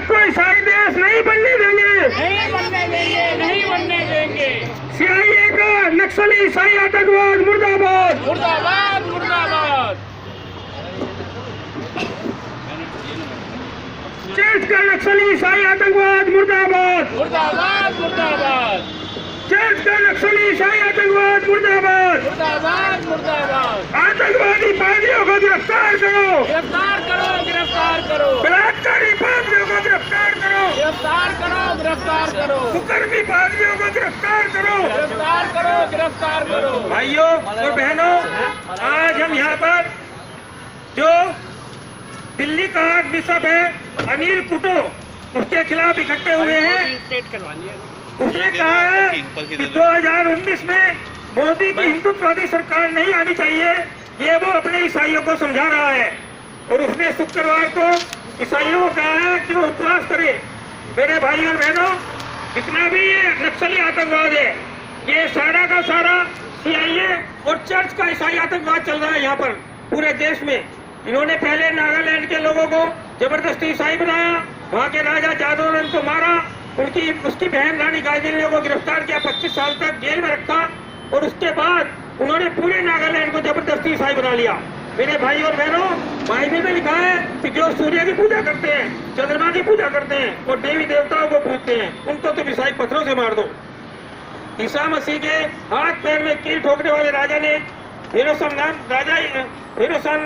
भारत को ईसाई देश नहीं बनने देंगे, नहीं बनने देंगे, नहीं बनने देंगे। सीआईए का नक्सली ईसाई आतंकवाद मुर्दाबाद, मुर्दाबाद मुर्दाबाद। चर्च का नक्सली ईसाई आतंकवाद मुर्दाबाद, मुर्दाबाद मुर्दाबाद। चर्च का नक्सली ईसाई आतंकवाद मुर्दाबाद, मुर्दाबाद मुर्दाबाद। आतंकवादी पार्टियों को गिरफ्तार करो, गिरफ्तार करो, गिरफ्तार करो, बलात्कारी पार्टियों को गिरफ्तार करो, गिरफ्तार करो, गिरफ्तार करो, कुकर्मी पार्टियों को गिरफ्तार करो। गिरफ्तार करो, गिरफ्तार करो। भाइयों और बहनों, आज हम यहाँ पर जो दिल्ली का बिशप है अनिल कुटो, उसके खिलाफ इकट्ठे हुए हैं। उसने कहा है कि 2019 में मोदी की हिंदुत्ववादी सरकार नहीं आनी चाहिए, ये वो अपने ईसाइयों को समझा रहा है। और उसने शुक्रवार को ईसाइयों को कहा है कि वो उपवास करे। मेरे भाई और बहनों, जितना भी ये नक्सली आतंकवाद है, ये सारा का सारा सीआईए और चर्च का ईसाई आतंकवाद चल रहा है यहाँ पर पूरे देश में। इन्होंने पहले नागालैंड के लोगों को जबरदस्ती ईसाई बनाया, वहाँ के राजा जादोरन को मारा, उसकी बहन रानी गायदिन्यो को गिरफ्तार किया, 25 साल तक जेल में रखा, और उसके बाद उन्होंने पूरे नागालैंड को जबरदस्ती ईसाई बना लिया। मेरे भाई और बहनों, बाइबल में लिखा है कि जो सूर्य की पूजा करते हैं, चंद्रमा की पूजा करते हैं और देवी देवताओं को पूजते हैं, उनको तो ईसाई पत्थरों से मार दो। ईसा मसीह के हाथ पैर में कील ठोकने वाले राजा ने हेरोसन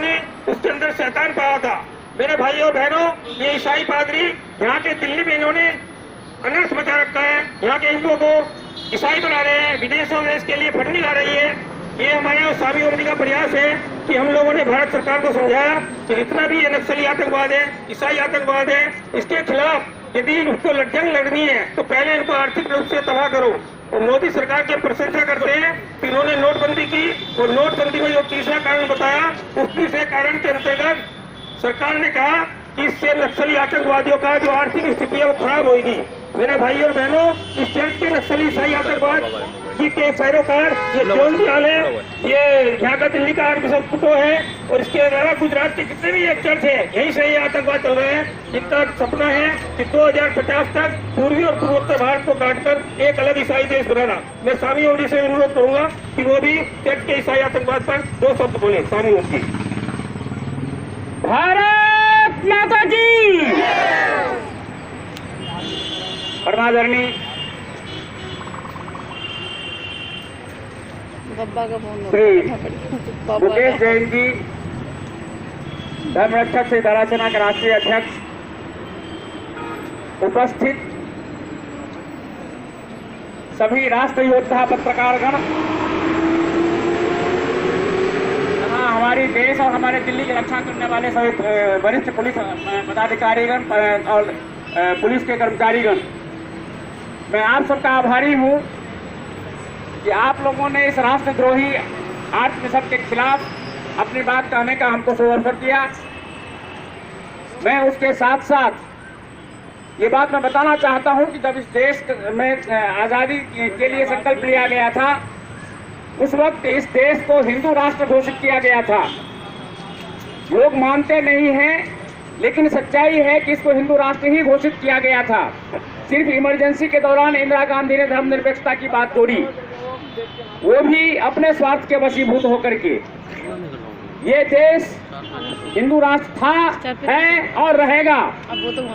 ने उसके अंदर शैतान पाया था। मेरे भाई और बहनों, ये ईसाई पादरी यहाँ के दिल्ली में इन्होंने अनर्थ मचा रखा है। यहाँ के हिंदुओं को ईसाई बना रहे हैं, विदेशों में इसके लिए फंडिंग आ रही है। ये हमारे स्वामी ओमनी का प्रयास है कि हम लोगों ने भारत सरकार को समझाया कि जितना भी ये नक्सली आतंकवाद है, ईसाई आतंकवाद है, इसके खिलाफ यदि उसको जंग लड़नी है तो पहले इनको आर्थिक रूप से तबाह करो। और मोदी सरकार की प्रशंसा करते हैं कि उन्होंने नोटबंदी की, और नोटबंदी में जो तीसरा कारण बताया, उस तीसरे कारण के अंतर्गत सरकार ने कहा कि इससे नक्सली आतंकवादियों का जो आर्थिक स्थिति है वो खराब होगी। मेरे भाई और बहनों, इस चर्च के नक्सली ईसाई आतंकवाद जी के पैरोकार ये जॉन दियाल है, ये यहाँ का दिल्ली का आर्कबिशप कुटो है, और इसके अलावा गुजरात के जितने भी एक चर्च है, यहीं से ये आतंकवाद चल रहे हैं। इनका सपना है कि 2050 तक पूर्वी और पूर्वोत्तर भारत को काटकर एक अलग ईसाई देश बनाना। मैं स्वामी ओमनी से अनुरोध करूंगा कि वो भी चर्च के ईसाई आतंकवाद पर 2 शब्द बोले। स्वामी ओमनी। भारत माता की परमादरणीय श्री मुकेश जैन जी, धर्मरक्षक से धारा सेना के राष्ट्रीय अध्यक्ष, उपस्थित सभी राष्ट्र योद्धा पत्रकारगण, हमारी देश और हमारे दिल्ली की रक्षा करने वाले सभी वरिष्ठ पुलिस पदाधिकारीगण और पुलिस के कर्मचारीगण, मैं आप सबका आभारी हूँ कि आप लोगों ने इस राष्ट्रद्रोही आर्कबिशप के खिलाफ अपनी बात कहने का हमको अवसर दिया। मैं उसके साथ साथ ये बात मैं बताना चाहता हूँ कि जब इस देश में आज़ादी के लिए संकल्प लिया गया था, उस वक्त इस देश को हिंदू राष्ट्र घोषित किया गया था। लोग मानते नहीं हैं, लेकिन सच्चाई है कि इसको हिंदू राष्ट्र ही घोषित किया गया था। सिर्फ इमरजेंसी के दौरान इंदिरा गांधी ने धर्मनिरपेक्षता की बात तोड़ी, वो भी अपने स्वार्थ के वशीभूत होकर के। ये देश हिंदू राष्ट्र था, है और रहेगा।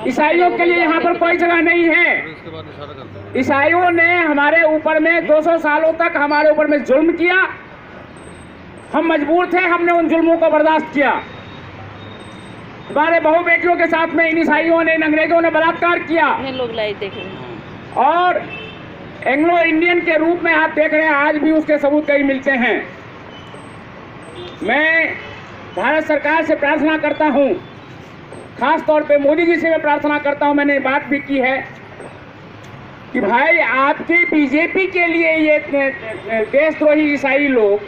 ईसाइयों के लिए यहाँ पर कोई जगह नहीं है। ईसाइयों ने हमारे ऊपर में 200 सालों तक हमारे ऊपर में जुल्म किया। हम मजबूर थे, हमने उन जुल्मों को बर्दाश्त किया। हमारे बहू बेटियों के साथ में इन ईसाइयों ने, इन अंग्रेजों ने बलात्कार किया। लोग लाइव देख रहे हैं और एंग्लो इंडियन के रूप में आप देख रहे हैं, आज भी उसके सबूत कई मिलते हैं। मैं भारत सरकार से प्रार्थना करता हूं, खास तौर पे मोदी जी से मैं प्रार्थना करता हूं, मैंने बात भी की है कि भाई आपकी बीजेपी के लिए ये देशद्रोही ईसाई लोग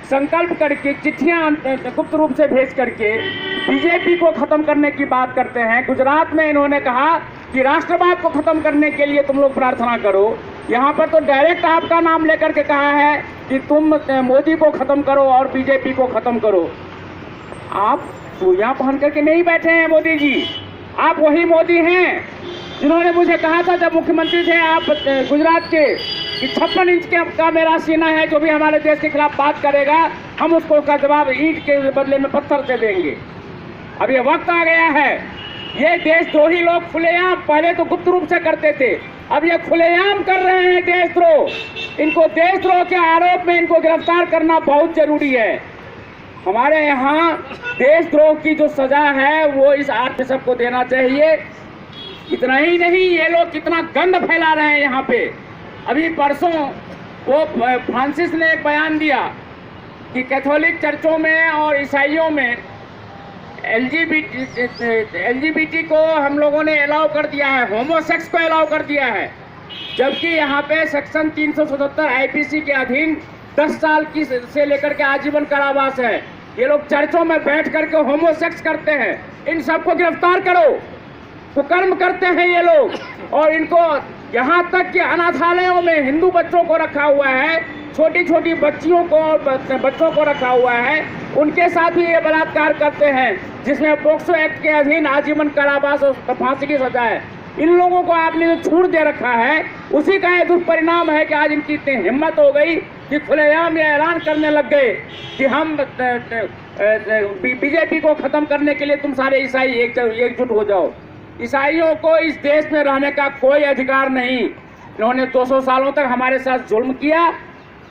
संकल्प करके चिट्ठियां गुप्त रूप से भेज करके बीजेपी को खत्म करने की बात करते हैं। गुजरात में इन्होंने कहा कि राष्ट्रवाद को खत्म करने के लिए तुम लोग प्रार्थना करो। यहाँ पर तो डायरेक्ट आपका नाम लेकर के कहा है कि तुम मोदी को खत्म करो और बीजेपी को खत्म करो। आप चूड़ियाँ पहन करके नहीं बैठे हैं मोदी जी, आप वही मोदी हैं जिन्होंने मुझे कहा था जब मुख्यमंत्री थे आप गुजरात के कि 56 इंच का मेरा सीना है, जो भी हमारे देश के खिलाफ बात करेगा हम उसको उसका जवाब ईंट के बदले में पत्थर से देंगे। अब ये वक्त आ गया है, ये देशद्रोही लोग खुलेआम, पहले तो गुप्त रूप से करते थे, अब ये खुलेआम कर रहे हैं देशद्रोह। इनको देशद्रोह के आरोप में इनको गिरफ्तार करना बहुत जरूरी है। हमारे यहाँ देशद्रोह की जो सजा है वो इस आर्चबिशप को देना चाहिए। इतना ही नहीं, ये लोग कितना गंद फैला रहे हैं यहाँ पे। अभी परसों वो फ्रांसिस ने एक बयान दिया कि कैथोलिक चर्चों में और ईसाइयों में एलजीबीटी को हम लोगों ने अलाउ कर दिया है, होमोसेक्स को अलाउ कर दिया है, जबकि यहाँ पे सेक्शन 377 आईपीसी के अधीन 10 साल की से लेकर के आजीवन कारावास है। ये लोग चर्चों में बैठ करके होमोसेक्स करते हैं, इन सबको गिरफ्तार करो। कुकर्म करते हैं ये लोग, और इनको यहाँ तक कि अनाथालयों में हिंदू बच्चों को रखा हुआ है, छोटी छोटी बच्चियों को और बच्चों को रखा हुआ है, उनके साथ भी ये बलात्कार करते हैं, जिसमें पोक्सो एक्ट के अधीन आजीवन कारावास और फांसी की सजा है। इन लोगों को आपने जो छूट दे रखा है उसी का ये दुष्परिणाम है कि आज इनकी इतनी हिम्मत हो गई कि खुलेआम ये ऐलान करने लग गए कि हम बीजेपी को खत्म करने के लिए तुम सारे ईसाई एकजुट हो जाओ। ईसाइयों को इस देश में रहने का कोई अधिकार नहीं। इन्होंने 200 सालों तक हमारे साथ जुल्म किया,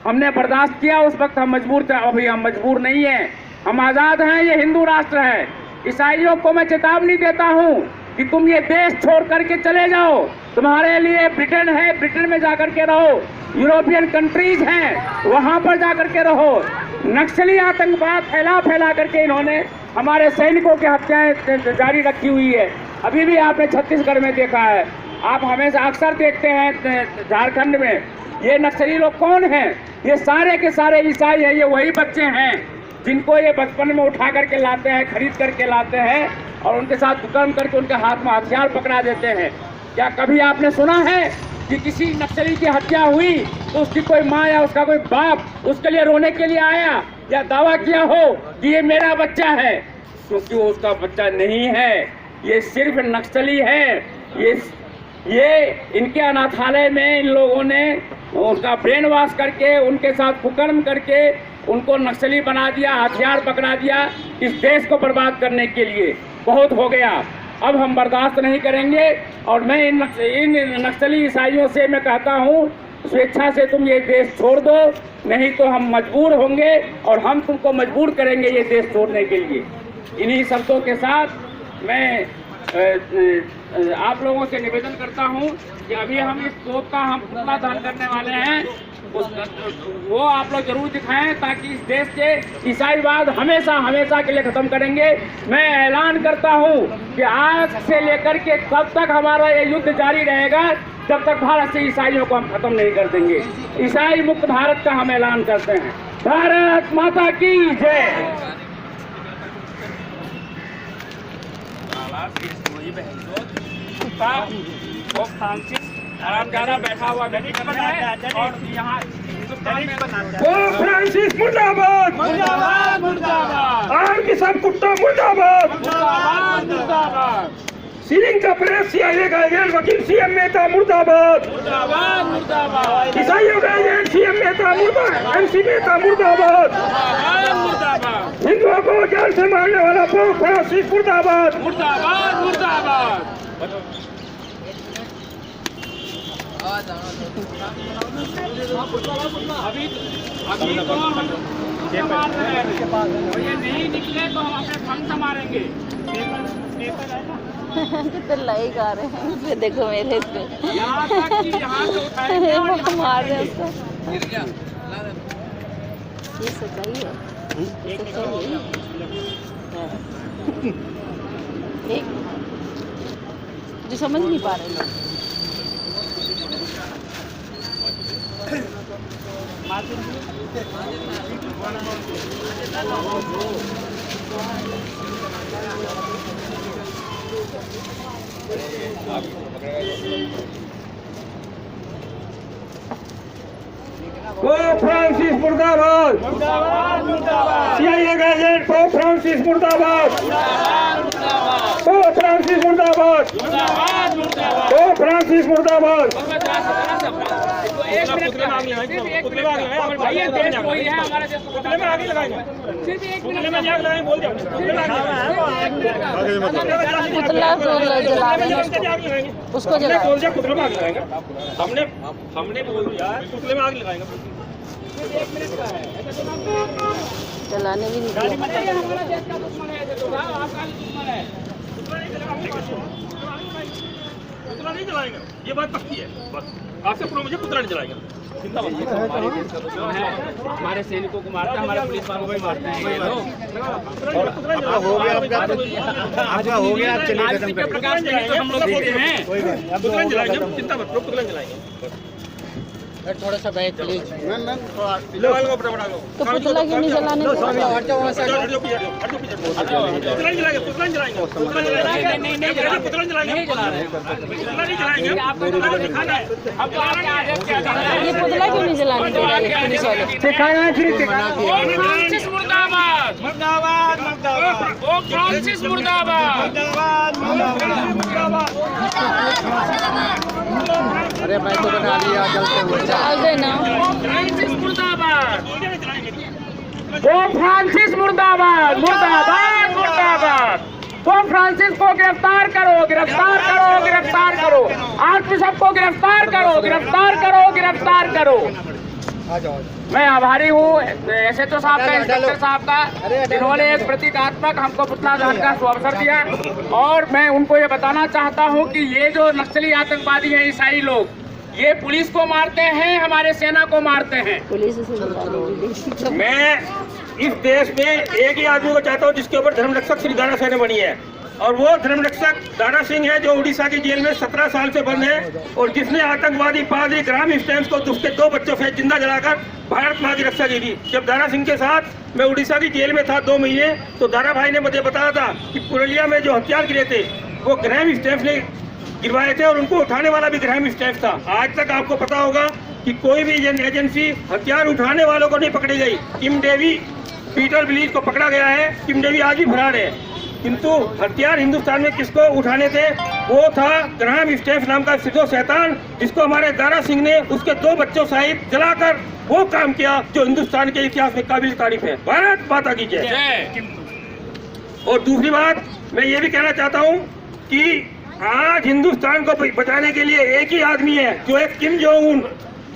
हमने बर्दाश्त किया, उस वक्त हम मजबूर थे, अभी हम मजबूर नहीं हैं, हम आज़ाद हैं, ये हिंदू राष्ट्र है। ईसाइयों को मैं चेतावनी देता हूँ कि तुम ये देश छोड़ करके चले जाओ, तुम्हारे लिए ब्रिटेन है, ब्रिटेन में जाकर के रहो, यूरोपियन कंट्रीज हैं वहाँ पर जाकर के रहो। नक्सली आतंकवाद फैला करके इन्होंने हमारे सैनिकों की हत्याएं जारी रखी हुई है। अभी भी आपने छत्तीसगढ़ में देखा है, आप हमेशा अक्सर देखते हैं झारखंड में। ये नक्सली लोग कौन हैं? ये सारे के सारे ईसाई हैं, ये वही बच्चे हैं जिनको ये बचपन में उठा करके लाते हैं, खरीद करके लाते हैं और उनके साथ कुकर्म करके उनके हाथ में हथियार पकड़ा देते हैं। क्या कभी आपने सुना है कि किसी नक्सली की हत्या हुई तो उसकी कोई माँ या उसका कोई बाप उसके लिए रोने के लिए आया या दावा किया हो कि ये मेरा बच्चा है? क्योंकि वो उसका बच्चा नहीं है, ये सिर्फ नक्सली है। ये इनके अनाथालय में इन लोगों ने उनका ब्रेन वॉश करके उनके साथ कुकर्म करके उनको नक्सली बना दिया, हथियार पकड़ा दिया इस देश को बर्बाद करने के लिए। बहुत हो गया, अब हम बर्दाश्त नहीं करेंगे। और मैं इन नक्सली ईसाइयों से मैं कहता हूँ, स्वेच्छा से तुम ये देश छोड़ दो, नहीं तो हम मजबूर होंगे और हम तुमको मजबूर करेंगे ये देश छोड़ने के लिए। इन्हीं शब्दों के साथ मैं आप लोगों से निवेदन करता हूं कि अभी हम इस तोप का हम पुतला दान करने वाले हैं, वो आप लोग जरूर दिखाएं ताकि इस देश के ईसाईवाद हमेशा के लिए खत्म करेंगे। मैं ऐलान करता हूं कि आज से लेकर के कब तक हमारा ये युद्ध जारी रहेगा, जब तक भारत से ईसाइयों को हम खत्म नहीं कर देंगे। ईसाई मुक्त भारत का हम ऐलान करते हैं। भारत माता की जय। ज्यादा बैठा हुआ और यहाँ फ्रांसिस मुर्दाबाद, मुर्दाबाद मुर्दाबाद, आर्चबिशप कुट्टा मुर्दाबाद, मुर्दाबाद मुर्दाबाद, सीलिंग का प्रेस सीआईए का एजेंट वकील सीएम मेहता मुर्दाबाद, मुर्दाबाद मुर्दाबाद, ईसाइयों का एजेंट सीएम मेहता मुर्दाबाद, एमसी मेहता मुर्दाबाद, मुर्दाबाद, हिंदुओं को जान से मारने वाला पोप फ्रांसिस मुर्दाबाद, मुर्दाबाद मुर्दाबाद। अभी तो हम मार रहे हैं, ये नहीं निकले तो हम अपने फन से मारेंगे। तो लाइक आ रहे हैं इसमें, देखो मेरे इस पे यहाँ तक कि यहाँ से उठाएंगे और यहाँ मार रहे हैं उसको। ये सच्चाई है, ये सच्चाई है। एक जो समझ नहीं पा रहे लोग। पोप फ्रांसिस मुर्दाबाद, मुर्दाबाद मुर्दाबाद, सीआईए का एजेंट पोप फ्रांसिस मुर्दाबाद, पोप फ्रांसिस मुर्दाबाद, मुर्दाबाद मुर्दाबाद। ओ फ्रांसिस मुर्दाबाद। एक मिनट का भाई, ये देश वही है, हमारे देश को पुतले में आगे लगाएंगे, सिर्फ एक पुतले मिनट में आगे लगाएंगे, बोल जाओ पुतले में आगे लगाएंगे, पुतला तो जला रहे हैं उसको जला बोल दिया पुतले में आगे लगाएंगे। हमने बोल दिया पुतले में आग लगाएंगे। जलाने भी नहीं दिया। ये हमारा देश का दुश्मन है, ये तो आपका भी दुश्मन है। पुतला नहीं जलाएंगे, ये बात पक्की है। बस आज से पूरा मुझे पुतला नहीं जलाएंगे। चिंता मत कीजिए। हमारे सैनिकों को मारते हैं, हमारे पुलिस वालों को भी मारते हैं ये लोग। हो गया आपका हो गया, आप चलिए खत्म करिए। प्रकाश में तो हम लोग देखते हैं। पुतला जलाएंगे, चिंता मत करो, पुतला जलाएंगे। थोड़ा सा बैठ प्लीज। लगा लो अपना बड़ा लो। तो पुतला क्यों नहीं जलाने पुतला नहीं जलाएंगे, पुतला नहीं जलाएंगे, पुतला नहीं जलाएंगे, नहीं जला पुतला नहीं जलाएंगे, नहीं जला रहे हैं। पुतला नहीं जलाएंगे, आपको पुतला दिखाना है। अब तो आपके आदेश क्या था? ये पुतला क्यों नहीं जलाने दे रहे हैं पुलिस वाले? ओ फ्रांसिस मुर्दाबाद, मुर्दाबाद मुर्दाबाद, ओ फ्रांसिस मुर्दाबाद। अरे मैं तो बना लिया डाल देना। फ्रांसिस मुर्दाबाद, वो फ्रांसिस मुर्दाबाद, मुर्दाबाद मुर्दाबाद। वो फ्रांसिस को गिरफ्तार करो, गिरफ्तार करो, गिरफ्तार करो। आर्चबिशप को गिरफ्तार करो, गिरफ्तार करो, गिरफ्तार करो। मैं आभारी हूँ एसएचओ साहब का, इंस्पेक्टर साहब का, जिन्होंने एक प्रतीकात्मक हमको पुतला दान का अवसर दिया। और मैं उनको ये बताना चाहता हूँ कि ये जो नक्सली आतंकवादी हैं, ईसाई लोग, ये पुलिस को मारते हैं, हमारे सेना को मारते हैं। पुलिस से जला मैं इस देश में एक ही आदमी को चाहता हूँ जिसके ऊपर धर्मरक्षक श्री दारा सेना बनी है, और वो धर्मरक्षक दारा सिंह है, जो उड़ीसा की जेल में 17 साल से बंद है, और जिसने आतंकवादी पादरी ग्राम स्टैंड को उसके 2 बच्चों से जिंदा जलाकर भारत माँ की रक्षा की थी। जब दारा सिंह के साथ मैं उड़ीसा की जेल में था 2 महीने, तो दारा भाई ने मुझे बताया था कि पुरुलिया में जो हथियार गिरे थे वो ग्राम स्टैंड ने गिरवाए थे, और उनको उठाने वाला भी ग्राम स्टैंड था। आज तक आपको पता होगा कि कोई भी एजेंसी हथियार उठाने वालों को नहीं पकड़ी गई। किम डेवी, पीटर बिलीज को पकड़ा गया है, किम डेवी आज भी फरार है, किंतु हथियार हिंदुस्तान में किसको उठाने थे? वो था ग्राहम स्टेफ नाम का सिद्धो शैतान, जिसको हमारे दारा सिंह ने उसके 2 बच्चों सहित जलाकर वो काम किया जो हिंदुस्तान के इतिहास में काबिल तारीफ है। भारत माता की जय। और दूसरी बात मैं ये भी कहना चाहता हूँ कि आज हिंदुस्तान को बचाने के लिए एक ही आदमी है, जो एक किम जोंग उन,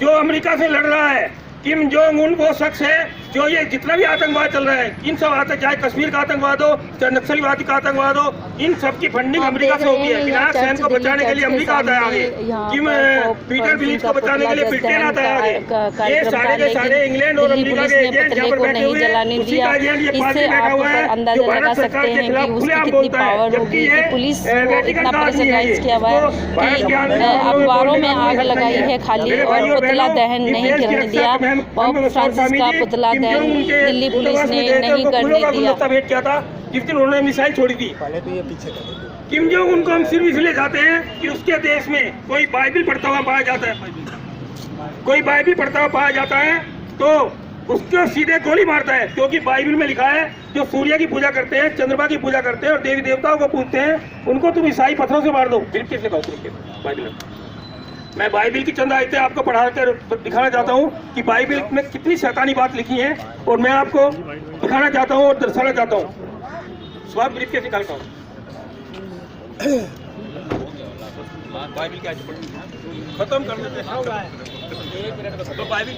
जो अमेरिका से लड़ रहा है। किम जोंग उन वो शख्स है जो ये जितना भी आतंकवाद चल रहा है, इन सब चाहे कश्मीर का आतंकवाद हो, चाहे नक्सलवादी का आतंकवाद हो, इन सब की फंडिंग अमेरिका से होती है। इराक सैन को बचाने के लिए अमेरिका आता है आगे, किम पीटर बिलीज को बचाने के लिए ब्रिटेन आता है आगे। ये सारे के सारे इंग्लैंड और अमेरिका के एजेंट यहाँ पर बैठे हुए हैं। उसी का एजेंट ये पार्टी बैठा हुआ है जो भारत सरकार के खिलाफ खुलेआम बोलता है, जबकि ये वेटिकन का आदमी है। अखबारों में आग लगाई है खाली, और पुतला दहन नहीं करने दिया। पोप फ्रांसिस का पुतला दहन दिल्ली पुलिस ने नहीं करने दिया। भेंट किया था जिस दिन उन्होंने मिसाइल छोड़ी थी। किम जोंग उनको हम सिर्फ इसलिए जाते हैं कि उसके देश में कोई बाइबिल पढ़ता हुआ पाया जाता है, कोई बाइबिल पढ़ता हुआ पाया जाता है तो उसको सीधे गोली मारता है, क्योंकि बाइबिल में लिखा है जो सूर्य की पूजा करते हैं, चंद्रमा की पूजा करते हैं और देवी देवताओं को पूजते हैं, उनको तुम ईसाई पत्थरों से मार दो। बिल्कुल से बाइबिल। मैं बाइबिल की चंद आयतें आपको पढ़ाकर दिखाना चाहता हूँ कि बाइबिल में कितनी शैतानी बात लिखी है, और मैं आपको दिखाना चाहता हूँ और दर्शाना चाहता हूँ। स्वाब ब्रीफ के निकालता हूँ। बाइबिल क्या खत्म कर देते हैं तो बाइबिल।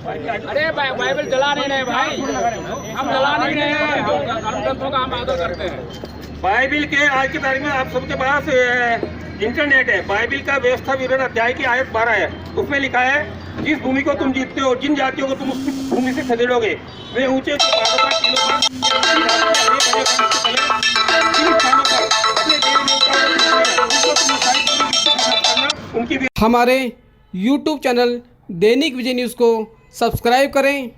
अरे बाइबल जला नहीं रहे भाई, हम जला नहीं रहे हैं, हम ग्रंथों का हम आदर करते हैं। बाइबिल के आज की तारीख में आप सबके पास इंटरनेट है। बाइबिल का व्यवस्था विवरण अध्याय की आयत 12 है, उसमें लिखा है जिस भूमि को तुम जीतते हो, जिन जातियों को तुम उस भूमि से खदेड़ोगे, वे ऊंचे ऊंचे पहाड़ों पर, टीलों पर, उनकी हमारे YouTube चैनल दैनिक विजय न्यूज़ को सब्सक्राइब करें,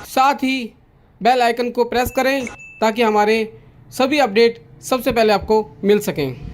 साथ ही बेल आइकन को प्रेस करें ताकि हमारे सभी अपडेट सबसे पहले आपको मिल सकें।